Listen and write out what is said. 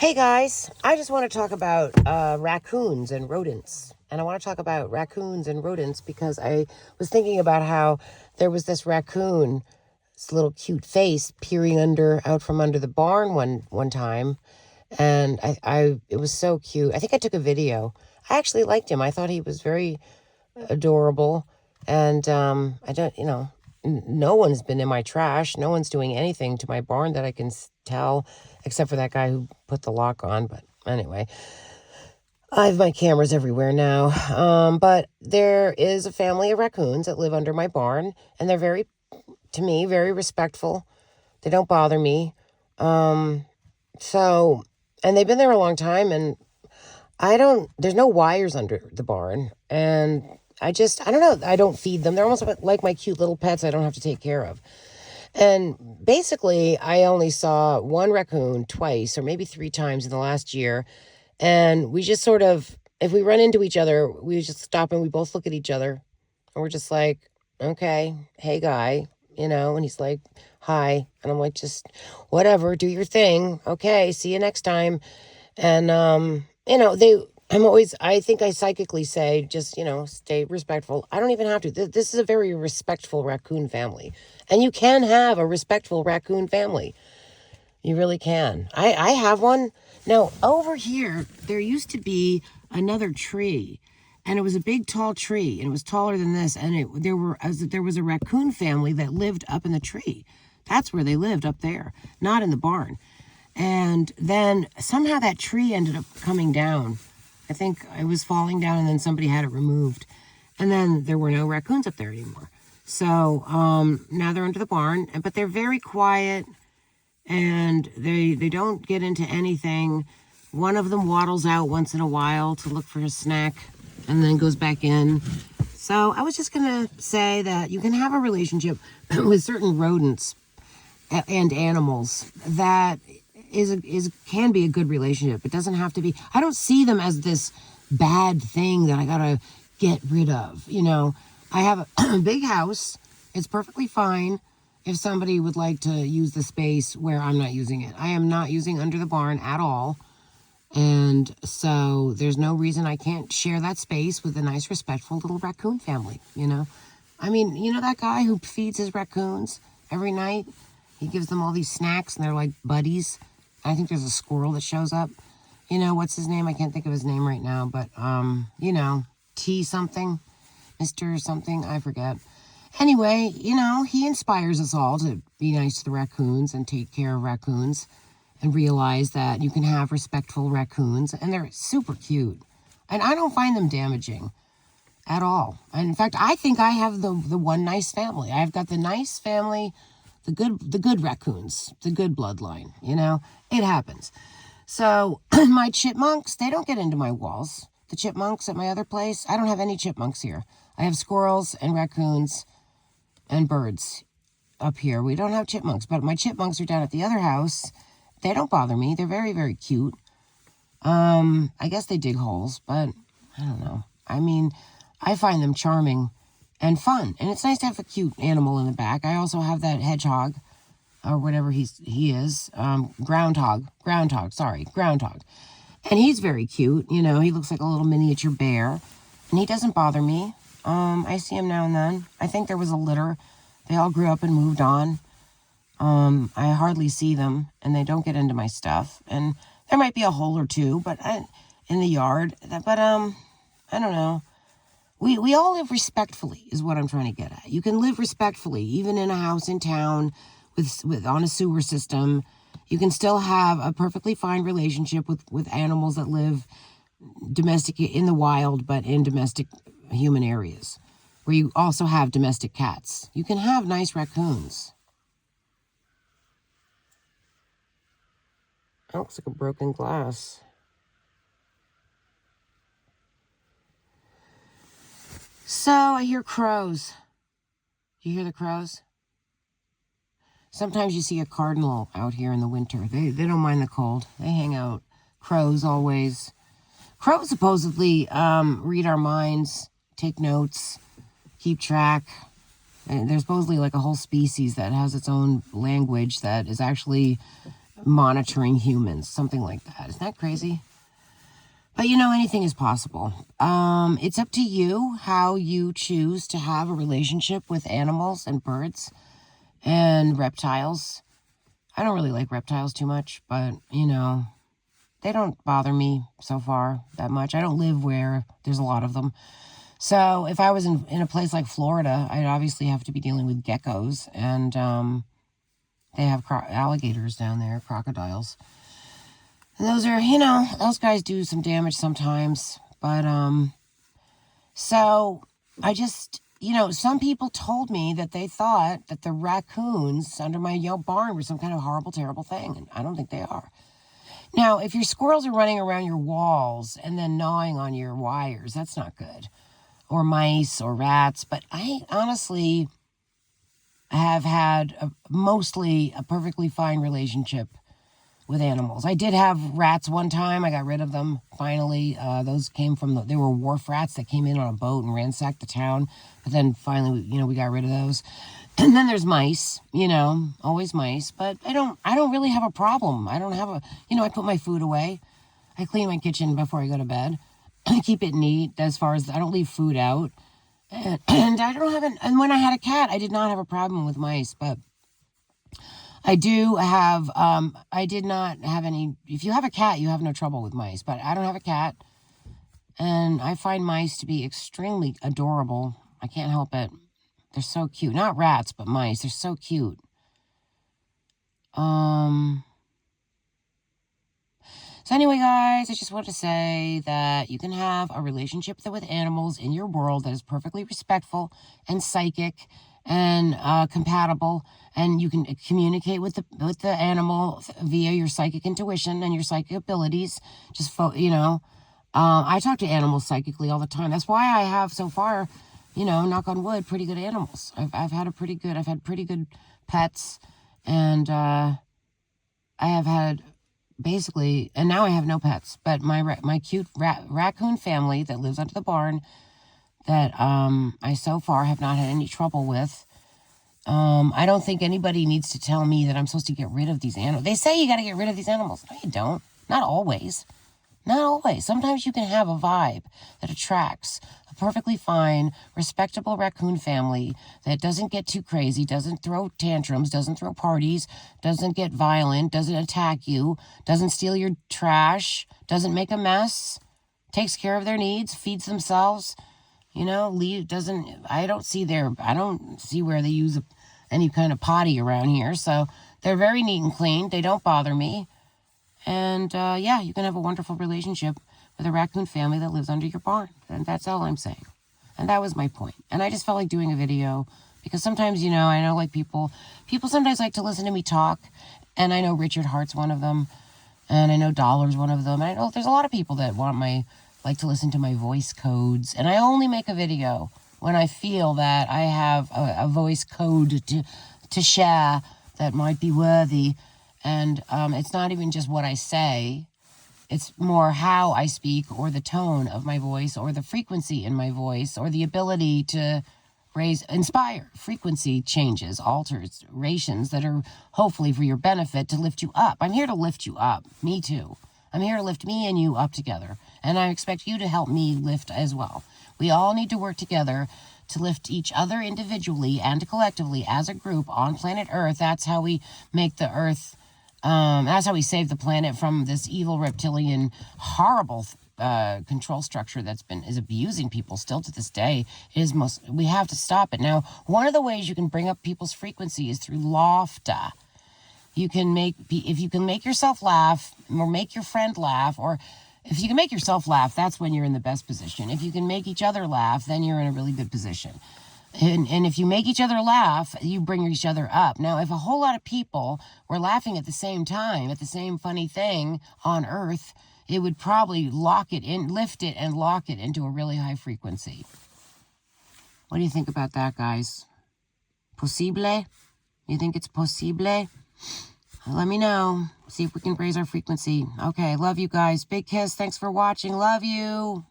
Hey guys, I just want to talk about raccoons and rodents. And I want to talk about raccoons and rodents because I was thinking about how there was this raccoon, this little cute face peering out from under the barn one time. And it was so cute. I think I took a video. I actually liked him. I thought he was very adorable. And I don't, no one's been in my trash. No one's doing anything to my barn that I can tell, except for that guy who put the lock on. But anyway, I have my cameras everywhere now. But there is a family of raccoons that live under my barn, and they're to me, very respectful. They don't bother me. And they've been there a long time, and there's no wires under the barn, and I don't know, I don't feed them. They're almost like my cute little pets I don't have to take care of. And basically, I only saw one raccoon twice or maybe three times in the last year. And we just sort of, if we run into each other, we just stop and we both look at each other. And we're just like, okay, hey guy, and he's like, hi. And I'm like, just whatever, do your thing. Okay, see you next time. And, I think I psychically say, just, stay respectful. I don't even have to. This is a very respectful raccoon family. And you can have a respectful raccoon family. You really can. I have one. Now, over here, there used to be another tree. And it was a big, tall tree. And it was taller than this. And there was a raccoon family that lived up in the tree. That's where they lived, up there. Not in the barn. And then somehow that tree ended up coming down. I think it was falling down and then somebody had it removed. And then there were no raccoons up there anymore. So now they're under the barn, but they're very quiet and they don't get into anything. One of them waddles out once in a while to look for a snack and then goes back in. So I was just going to say that you can have a relationship with certain rodents and animals that can be a good relationship. It doesn't have to be. I don't see them as this bad thing that I gotta get rid of. I have a big house. It's perfectly fine if somebody would like to use the space where I'm not using it. I am not using under the barn at all. And so there's no reason I can't share that space with a nice, respectful little raccoon family, I mean, that guy who feeds his raccoons every night? He gives them all these snacks and they're like buddies. I think there's a squirrel that shows up. What's his name? I can't think of his name right now, but, T something, Mr. something, I forget. Anyway, he inspires us all to be nice to the raccoons and take care of raccoons and realize that you can have respectful raccoons, and they're super cute. And I don't find them damaging at all. And in fact, I think I have the one nice family. I've got the nice family, the good raccoons, the good bloodline, it happens. So my chipmunks, they don't get into my walls. The chipmunks at my other place, I don't have any chipmunks here. I have squirrels and raccoons and birds up here. We don't have chipmunks, but my chipmunks are down at the other house. They don't bother me. They're very, very cute. I guess they dig holes, but I don't know. I mean, I find them charming and fun. And it's nice to have a cute animal in the back. I also have that hedgehog, or whatever he is. Groundhog. And he's very cute. He looks like a little miniature bear. And he doesn't bother me. I see him now and then. I think there was a litter. They all grew up and moved on. I hardly see them, and they don't get into my stuff. And there might be a hole or two, in the yard. But, I don't know. We all live respectfully is what I'm trying to get at. You can live respectfully, even in a house in town with on a sewer system. You can still have a perfectly fine relationship with animals that live domestic in the wild, but in domestic human areas, where you also have domestic cats. You can have nice raccoons. That looks like a broken glass. So I hear crows. Do you hear the crows? Sometimes you see a cardinal out here in the winter. They don't mind the cold. They hang out. Crows always. Crows supposedly read our minds, take notes, keep track. And there's supposedly like a whole species that has its own language that is actually monitoring humans, something like that. Isn't that crazy? But you know, anything is possible. It's up to you how you choose to have a relationship with animals and birds and reptiles. I don't really like reptiles too much, but you know, they don't bother me so far that much. I don't live where there's a lot of them. So if I was in a place like Florida, I'd obviously have to be dealing with geckos, and they have alligators down there, crocodiles. And those are, you know, those guys do some damage sometimes. But, so I just, you know, some people told me that they thought that the raccoons under my barn were some kind of horrible, terrible thing. And I don't think they are. Now, if your squirrels are running around your walls and then gnawing on your wires, that's not good. Or mice or rats. But I honestly have had mostly a perfectly fine relationship with animals. I did have rats one time. I got rid of them, finally. Those came from, they were wharf rats that came in on a boat and ransacked the town. But then finally, you know, we got rid of those. And then there's mice, you know, always mice. But I don't really have a problem. I don't have a, you know, I put my food away. I clean my kitchen before I go to bed. I keep it neat as far as, I don't leave food out. And I don't have and when I had a cat, I did not have a problem with mice, but I do have, I did not have any, if you have a cat, you have no trouble with mice, but I don't have a cat, and I find mice to be extremely adorable. I can't help it. They're so cute. Not rats, but mice. They're so cute. So anyway, guys, I just want to say that you can have a relationship with animals in your world that is perfectly respectful and psychic and compatible, and you can communicate with the animal via your psychic intuition and your psychic abilities. Just you know, I talk to animals psychically all the time. That's why I have so far, you know, knock on wood, pretty good animals. I've had pretty good pets, and I have had basically, and now I have no pets, but my cute raccoon family that lives under the barn that I so far have not had any trouble with. I don't think anybody needs to tell me that I'm supposed to get rid of these animals. They say you got to get rid of these animals. No, you don't. Not always. Not always. Sometimes you can have a vibe that attracts a perfectly fine, respectable raccoon family that doesn't get too crazy, doesn't throw tantrums, doesn't throw parties, doesn't get violent, doesn't attack you, doesn't steal your trash, doesn't make a mess, takes care of their needs, feeds themselves, you know, I don't see where they use any kind of potty around here. So they're very neat and clean. They don't bother me. And, yeah, you can have a wonderful relationship with a raccoon family that lives under your barn. And that's all I'm saying. And that was my point. And I just felt like doing a video because sometimes, you know, I know like people sometimes like to listen to me talk. And I know Richard Hart's one of them. And I know Dollar's one of them. And I know there's a lot of people that like to listen to my voice codes. And I only make a video when I feel that I have a voice code to share that might be worthy. And it's not even just what I say. It's more how I speak, or the tone of my voice, or the frequency in my voice, or the ability to inspire frequency changes, alterations that are hopefully for your benefit to lift you up. I'm here to lift you up. Me too. I'm here to lift me and you up together. And I expect you to help me lift as well. We all need to work together to lift each other individually and collectively as a group on planet Earth. That's how we make the Earth... that's how we save the planet from this evil reptilian, horrible control structure is abusing people still to this day. We have to stop it. Now, one of the ways you can bring up people's frequency is through laughter. If you can make yourself laugh, or make your friend laugh, or if you can make yourself laugh, that's when you're in the best position. If you can make each other laugh, then you're in a really good position. And if you make each other laugh, you bring each other up. Now, if a whole lot of people were laughing at the same time, at the same funny thing on Earth, it would probably lift it and lock it into a really high frequency. What do you think about that, guys? Possible? You think it's possible? Let me know. See if we can raise our frequency. Okay, love you guys. Big kiss. Thanks for watching. Love you.